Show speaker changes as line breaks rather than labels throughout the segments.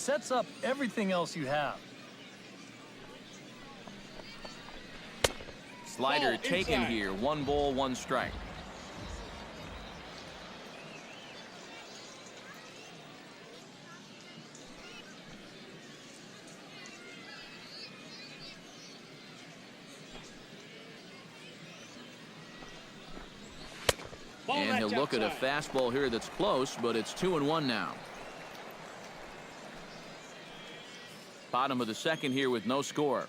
sets up everything else you have.
Slider taken here. 1 ball, 1 strike. And he'll look at a fastball here that's close, but it's 2-1 now. Bottom of the second here with no score.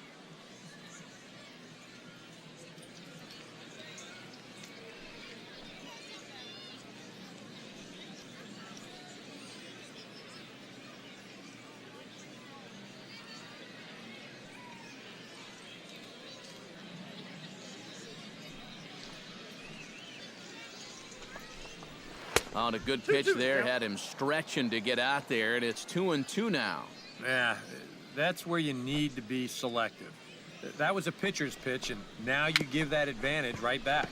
On a good pitch there, had him stretching to get out there, and it's 2-2 now.
Yeah, that's where you need to be selective. That was a pitcher's pitch, and now you give that advantage right back.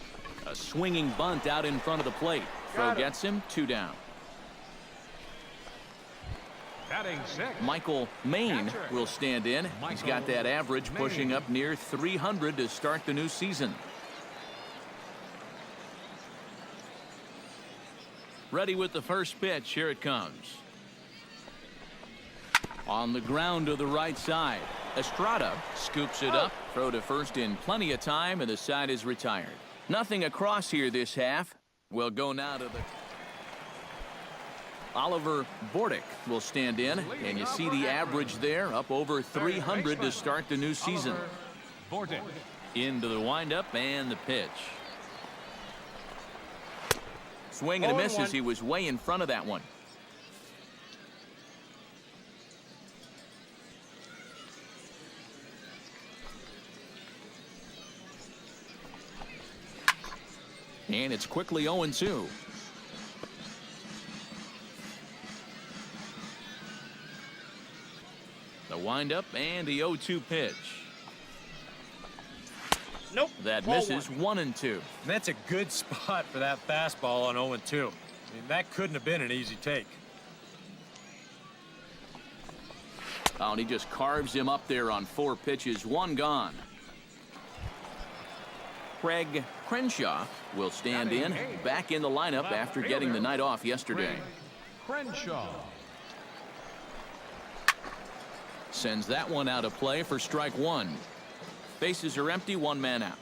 A swinging bunt out in front of the plate. Throw gets him, 2 down.
Batting 6.
Michael Maine will stand in. He's got that average pushing up near 300 to start the new season. Ready with the first pitch. Here it comes. On the ground to the right side. Estrada scoops it up. Throw to first in plenty of time, and the side is retired. Nothing across here this half. We'll go now to the... Oliver Bordick will stand in, and you see the average there, up over 300 to start the new season. Into the windup and the pitch. Swing and a miss as he was way in front of that one. And it's quickly 0-2. The windup and the 0-2 pitch.
Nope.
That misses 1-2.
And that's a good spot for that fastball on 0-2. I mean, that couldn't have been an easy take.
Oh, and he just carves him up there on 4 pitches. 1 gone. Craig Crenshaw will stand in, back in the lineup after getting the night off yesterday.
Crenshaw
sends that one out of play for strike 1. Bases are empty, 1 man out.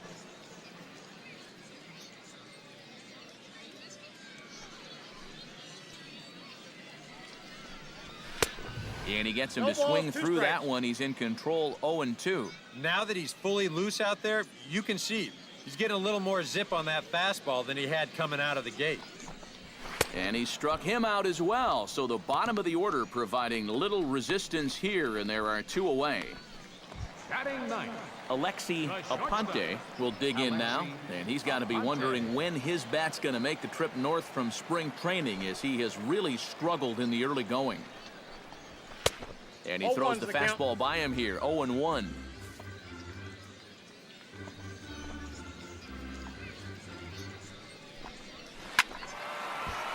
And he gets him to swing through that one. He's in control, 0-2.
Now that he's fully loose out there, you can see he's getting a little more zip on that fastball than he had coming out of the gate.
And he struck him out as well. So the bottom of the order providing little resistance here, and there are 2 away.
batting 9.
Alexi Aponte will dig in now, and he's got to be wondering when his bat's going to make the trip north from spring training, as he has really struggled in the early going. And he throws the fastball by him here, 0-1.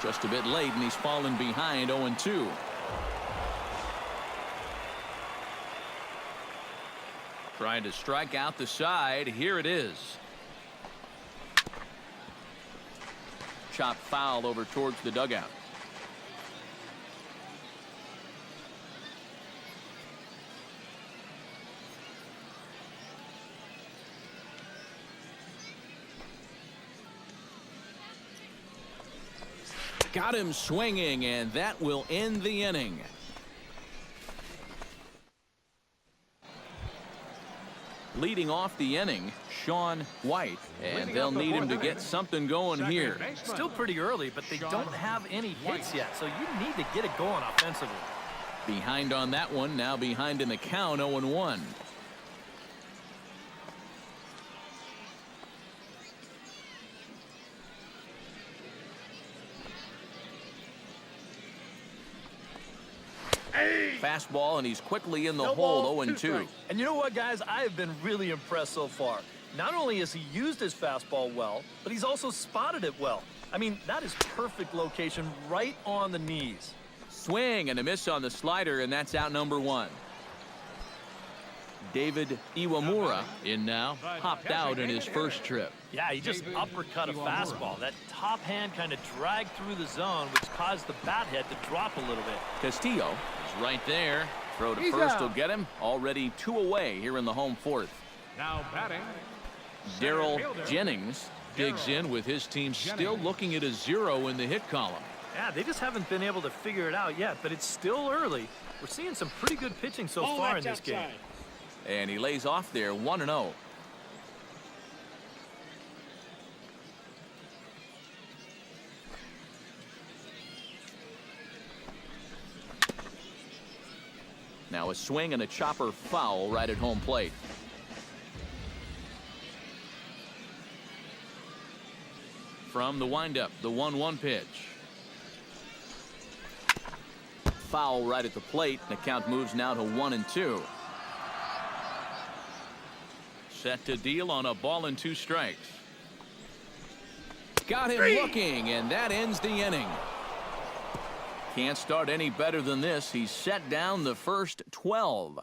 Just a bit late, and he's fallen behind, 0-2. Trying to strike out the side. Here it is. Chopped foul over towards the dugout. Got him swinging, and that will end the inning. Leading off the inning, Sean White, and they'll need him to get something going here.
Still pretty early, but they don't have any hits yet, so you need to get it going offensively.
Behind on that one, now behind in the count, 0-1. Fastball, and he's quickly in the hole, 0-2.
And you know what, guys? I have been really impressed so far. Not only has he used his fastball well, but he's also spotted it well. I mean, that is perfect location right on the knees.
swing and a miss on the slider, and that's out number 1. David Iwamura in now, popped out in his first trip.
Yeah, he just uppercut a fastball. That top hand kind of dragged through the zone, which caused the bat head to drop a little bit.
Castillo is right there. Throw to first will get him. Already 2 away here in the home 4th.
Now batting.
Darryl Jennings digs in with his team still looking at a 0 in the hit column.
Yeah, they just haven't been able to figure it out yet, but it's still early. We're seeing some pretty good pitching so far in this game.
And he lays off there 1-0. Now a swing and a chopper foul right at home plate. From the windup, the 1-1 pitch. Foul right at the plate. The count moves now to 1-2. Set to deal on a ball and 2 strikes. Got him looking, and that ends the inning. Can't start any better than this. He's set down the first 12.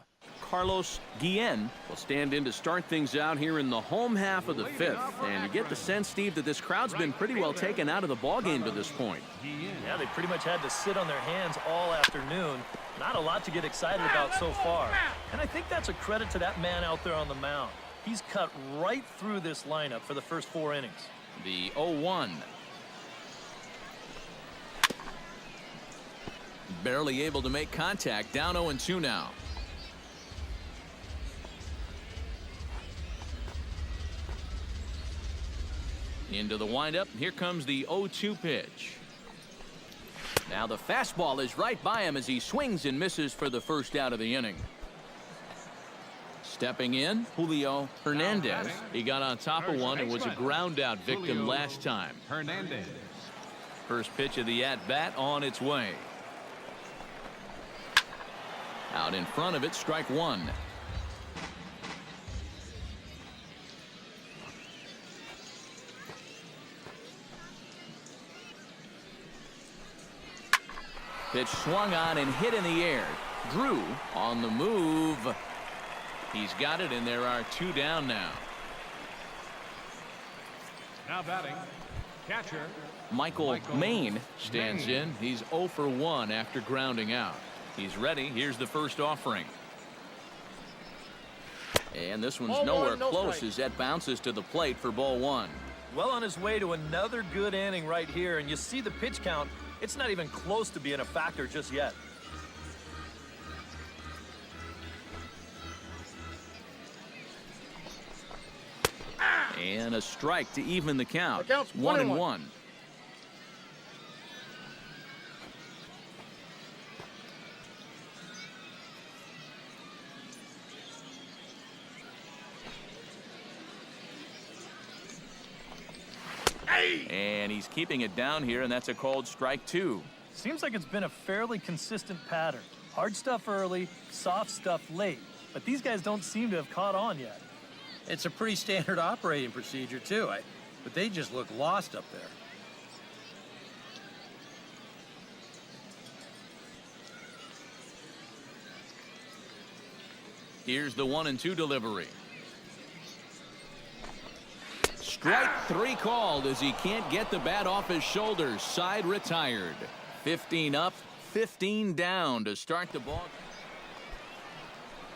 Carlos Guillen will stand in to start things out here in the home half of the 5th. And you get the sense, Steve, that this crowd's been pretty well taken out of the ballgame to this point.
Yeah, they pretty much had to sit on their hands all afternoon. Not a lot to get excited about so far. And I think that's a credit to that man out there on the mound. He's cut right through this lineup for the first 4 innings.
The 0-1. Barely able to make contact. Down 0-2 now. Into the windup. Here comes the 0-2 pitch. Now the fastball is right by him as he swings and misses for the first out of the inning. Stepping in, Julio Hernandez. He got on top of one and was a ground out victim last time.
Hernandez.
First pitch of the at-bat on its way. Out in front of it, strike 1. Pitch swung on and hit in the air. Drew on the move. He's got it, and there are 2 down now.
Now batting. Catcher.
Michael Maine stands in. He's 0 for 1 after grounding out. He's ready. Here's the first offering. And this one's nowhere close as that bounces to the plate for ball 1.
Well on his way to another good inning right here, and you see the pitch count. It's not even close to being a factor just yet.
And a strike to even the count. 1-1. And he's keeping it down here, and that's a called strike 2.
Seems like it's been a fairly consistent pattern. Hard stuff early, soft stuff late. But these guys don't seem to have caught on yet.
It's a pretty standard operating procedure, too. But they just look lost up there.
Here's the 1-2 delivery. Strike 3 called as he can't get the bat off his shoulders. Side retired. 15 up, 15 down to start the ball.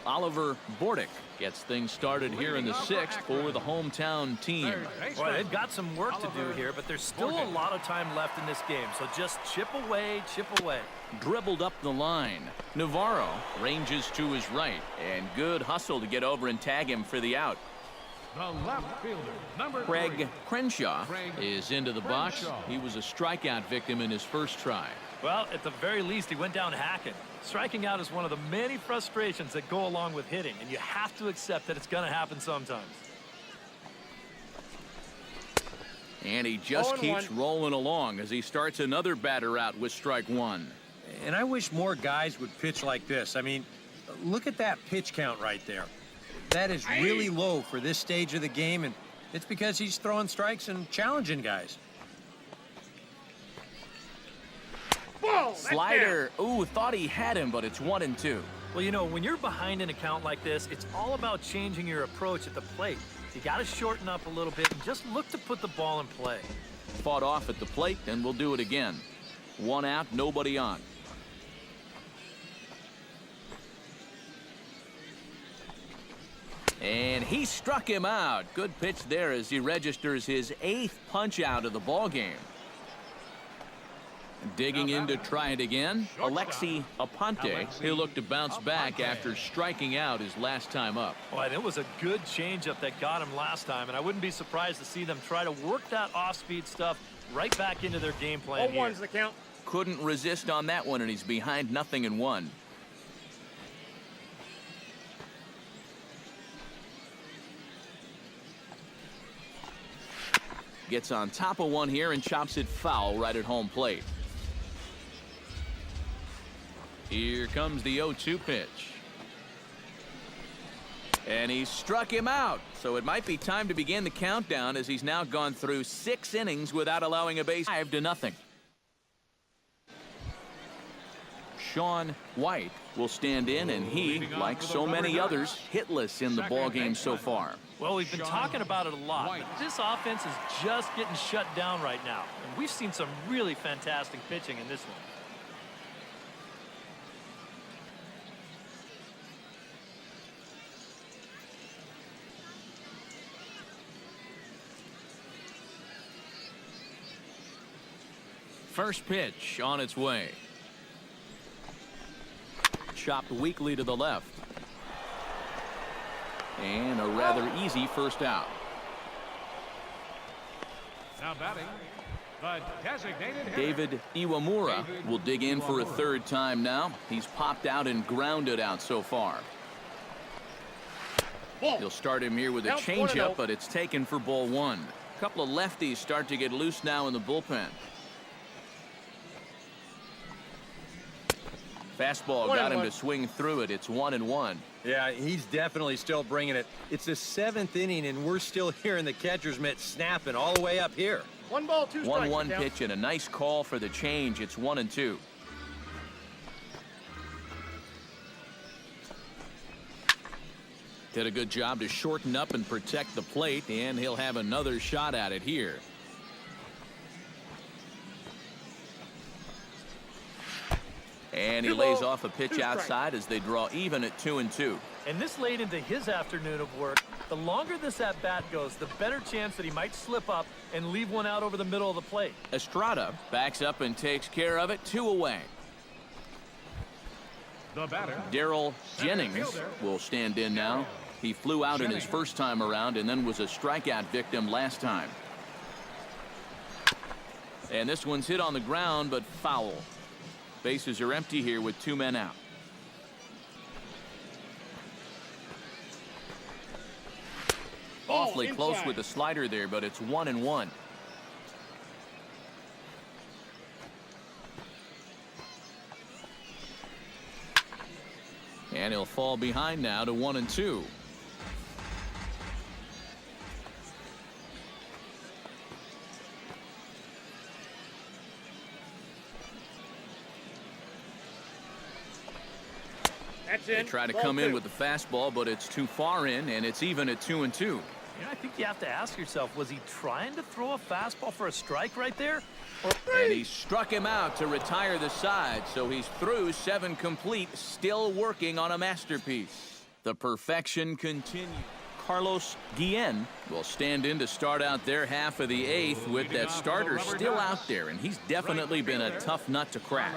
Oliver Bordick gets things started here in the 6th for the hometown team.
Boy, they've got some work to do here, but there's still a lot of time left in this game. So just chip away, chip away.
Dribbled up the line. Navarro ranges to his right, and good hustle to get over and tag him for the out.
The left fielder, number
Craig
3.
Crenshaw
Craig
is into the box.
Crenshaw.
He was a strikeout victim in his first try.
Well, at the very least, he went down hacking. Striking out is one of the many frustrations that go along with hitting, and you have to accept that it's going to happen sometimes.
And he just keeps rolling along as he starts another batter out with strike 1.
And I wish more guys would pitch like this. I mean, look at that pitch count right there. That is really low for this stage of the game, and it's because he's throwing strikes and challenging guys.
Slider. Ooh, thought he had him, but it's 1-2.
Well, you know, when you're behind in a count like this, it's all about changing your approach at the plate. You got to shorten up a little bit and just look to put the ball in play.
Fought off at the plate, and we'll do it again. 1 out, nobody on. And he struck him out. Good pitch there as he registers his 8th punch out of the ball game. Digging in to try it again, Alexi Aponte. He'll look to bounce back after striking out his last time up.
Well, and it was a good changeup that got him last time, and I wouldn't be surprised to see them try to work that off-speed stuff right back into their game plan here.
0-1's the count.
Couldn't resist on that one, and he's behind 0-1. Gets on top of one here and chops it foul right at home plate. Here comes the 0-2 pitch. And he struck him out. So it might be time to begin the countdown as he's now gone through 6 innings without allowing a base. 5-0. Sean White will stand in, and he, like so many others, hitless in the ballgame so far.
Well, we've been talking about it a lot, but this offense is just getting shut down right now. And we've seen some really fantastic pitching in this one.
First pitch on its way. Chopped weakly to the left. And a rather easy first out.
Now batting, the designated hitter.
David Iwamura will dig in for a 3rd time now. He's popped out and grounded out so far. He'll start him here with a changeup, but it's taken for ball 1. A couple of lefties start to get loose now in the bullpen. Fastball got him to swing through it. It's 1-1.
Yeah, he's definitely still bringing it. It's the 7th inning, and we're still hearing the catcher's mitt snapping all the way up here.
1 ball, 2 strikes.
1-1 pitch and a nice call for the change. It's 1-2. Did a good job to shorten up and protect the plate, and he'll have another shot at it here. And he lays off a pitch outside as they draw even at 2-2.
And this late into his afternoon of work, the longer this at-bat goes, the better chance that he might slip up and leave one out over the middle of the plate.
Estrada backs up and takes care of it. 2 away.
The batter,
Darrell Jennings will stand in now. He flew out in his first time around and then was a strikeout victim last time. And this one's hit on the ground, but foul. Bases are empty here with 2 men out. Awfully close with the slider there, but it's 1-1. And he'll fall behind now to 1-2. They try to come in with the fastball, but it's too far in, and it's even at 2-2.
You know, I think you have to ask yourself, was he trying to throw a fastball for a strike right there?
And he struck him out to retire the side, so he's through 7 complete, still working on a masterpiece. The perfection continues. Carlos Guillen will stand in to start out their half of the 8th with that starter still out there, and he's definitely been a tough nut to crack.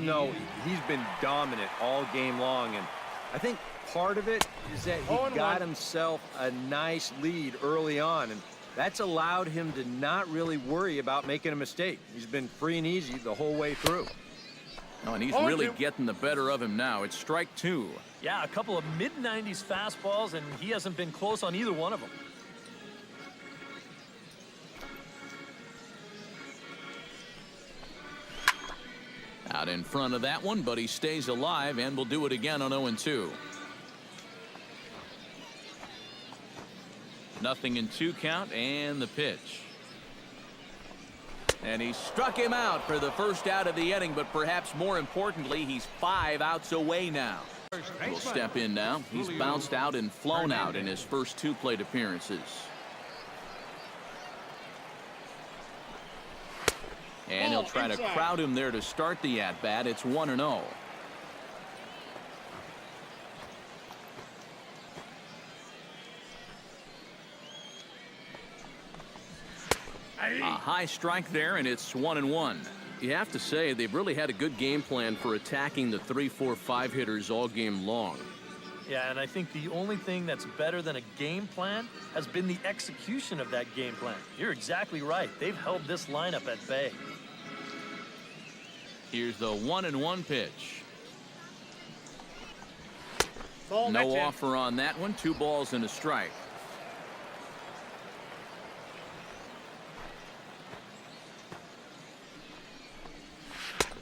No, he's been dominant all game long, and I think part of it is that he got himself a nice lead early on, and that's allowed him to not really worry about making a mistake. He's been free and easy the whole way through.
Oh, and he's really getting the better of him now. It's strike 2.
Yeah, a couple of mid-90s fastballs, and he hasn't been close on either one of them.
Out in front of that one, but he stays alive and will do it again on 0-2. 0-2 count and the pitch. And he struck him out for the first out of the inning, but perhaps more importantly, he's 5 outs away now. Will step in now. He's bounced out and flown out in his first 2 plate appearances. And he'll try to crowd him there to start the at-bat. It's 1-0. A high strike there, and it's 1-1. You have to say they've really had a good game plan for attacking the 3, 4, 5 hitters all game long.
Yeah, and I think the only thing that's better than a game plan has been the execution of that game plan. You're exactly right. They've held this lineup at bay.
Here's the 1-1 pitch.
Ball,
no offer on that one. 2 balls and a strike.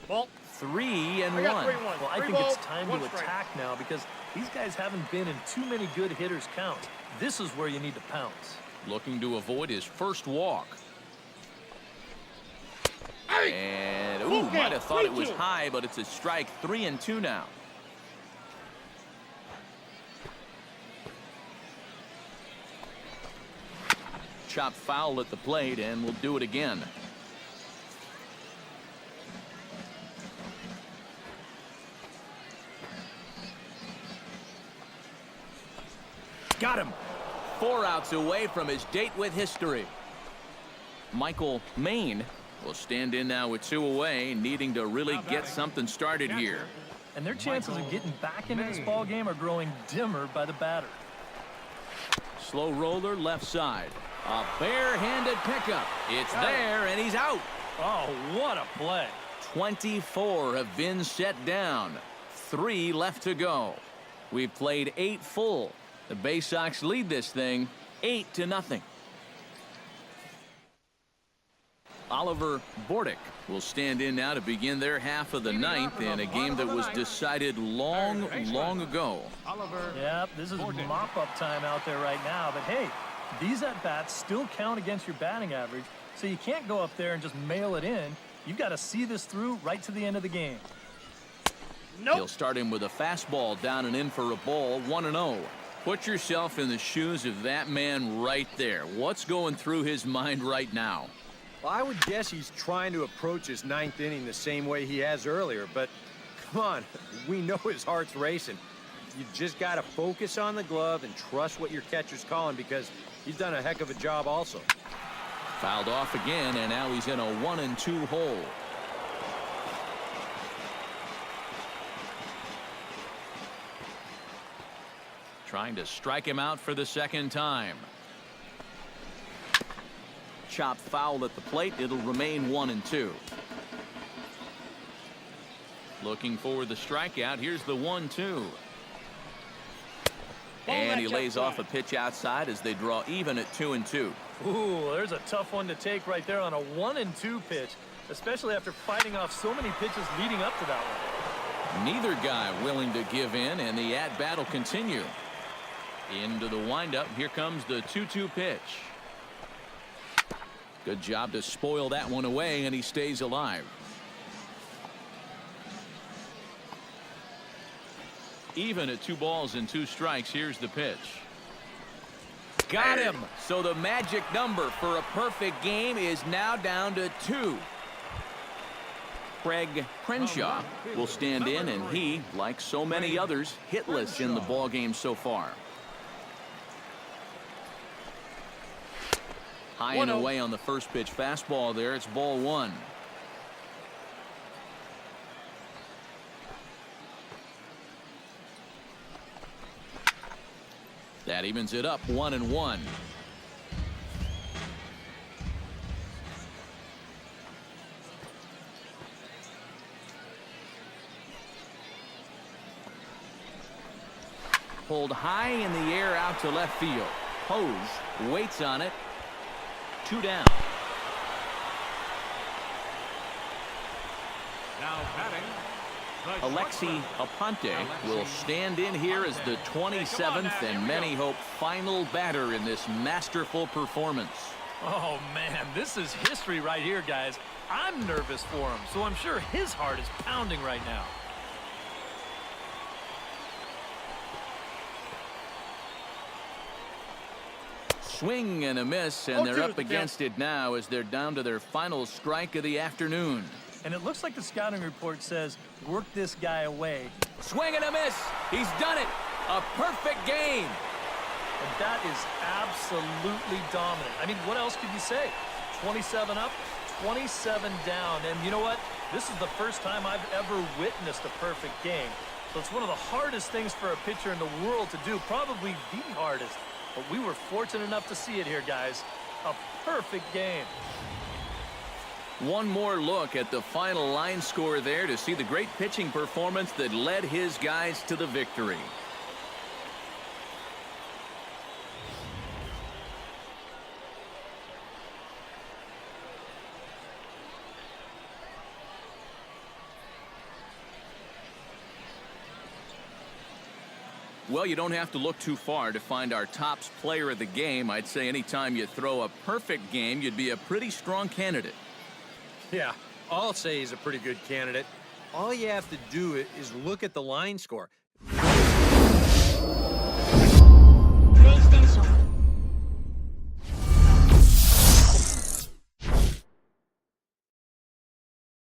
Ball.
3-1.
Well, I think it's time to attack now because these guys haven't been in too many good hitters' counts. This is where you need to pounce.
Looking to avoid his first walk. And, ooh, might have thought it was high, but it's a strike. 3-2 now. Chopped foul at the plate, and we'll do it again. Got him. 4 outs away from his date with history. Michael Maine will stand in now with 2 away, needing to really get something started here.
And their chances of getting back into this ball game are growing dimmer by the batter.
Slow roller left side. A barehanded pickup. It's there, and he's out.
Oh, what a play.
24 have been set down. 3 left to go. We've played 8 full. The Bay Sox lead this thing 8-0. Oliver Bordick will stand in now to begin their half of the 9th in a game that was decided long ago.
Yep, this is mop-up time out there right now. But hey, these at-bats still count against your batting average, so you can't go up there and just mail it in. You've got to see this through right to the end of the game.
He'll start him with a fastball down and in for a ball. 1-0. Put yourself in the shoes of that man right there. What's going through his mind right now?
Well, I would guess he's trying to approach his 9th inning the same way he has earlier, but come on, we know his heart's racing. You just got to focus on the glove and trust what your catcher's calling because he's done a heck of a job also.
Fouled off again, and now he's in a 1-2 hole. Trying to strike him out for the 2nd time. Chopped foul at the plate. It'll remain 1-2. Looking for the strikeout. Here's the 1-2. And he lays off a pitch outside as they draw even at 2-2.
Ooh, there's a tough one to take right there on a 1-2 pitch, especially after fighting off so many pitches leading up to that one.
Neither guy willing to give in, and the at-bat will continue. Into the windup. Here comes the 2-2 pitch. Good job to spoil that one away, and he stays alive. Even at 2 balls and 2 strikes. Here's the pitch. Got him. So the magic number for a perfect game is now down to 2. Craig Crenshaw will stand in, and he, like so many others, hitless in the ball game so far. High and away on the first pitch fastball there. It's ball 1. That evens it up 1-1. Pulled high in the air out to left field. Hose waits on it. 2 down.
Now batting,
Alexi Aponte will stand in here as the 27th and many hope final batter in this masterful performance.
Oh, man, this is history right here, guys. I'm nervous for him, so I'm sure his heart is pounding right now.
Swing and a miss, and they're up against it now as they're down to their final strike of the afternoon.
And it looks like the scouting report says, work this guy away.
Swing and a miss. He's done it. A perfect game.
And that is absolutely dominant. I mean, what else could you say? 27 up, 27 down. And you know what? This is the first time I've ever witnessed a perfect game. So it's one of the hardest things for a pitcher in the world to do, probably the hardest. But we were fortunate enough to see it here, guys. A perfect game.
One more look at the final line score there to see the great pitching performance that led his guys to the victory. Well, you don't have to look too far to find our tops player of the game. I'd say anytime you throw a perfect game, you'd be a pretty strong candidate.
Yeah, I'll say he's a pretty good candidate. All you have to do is look at the line score.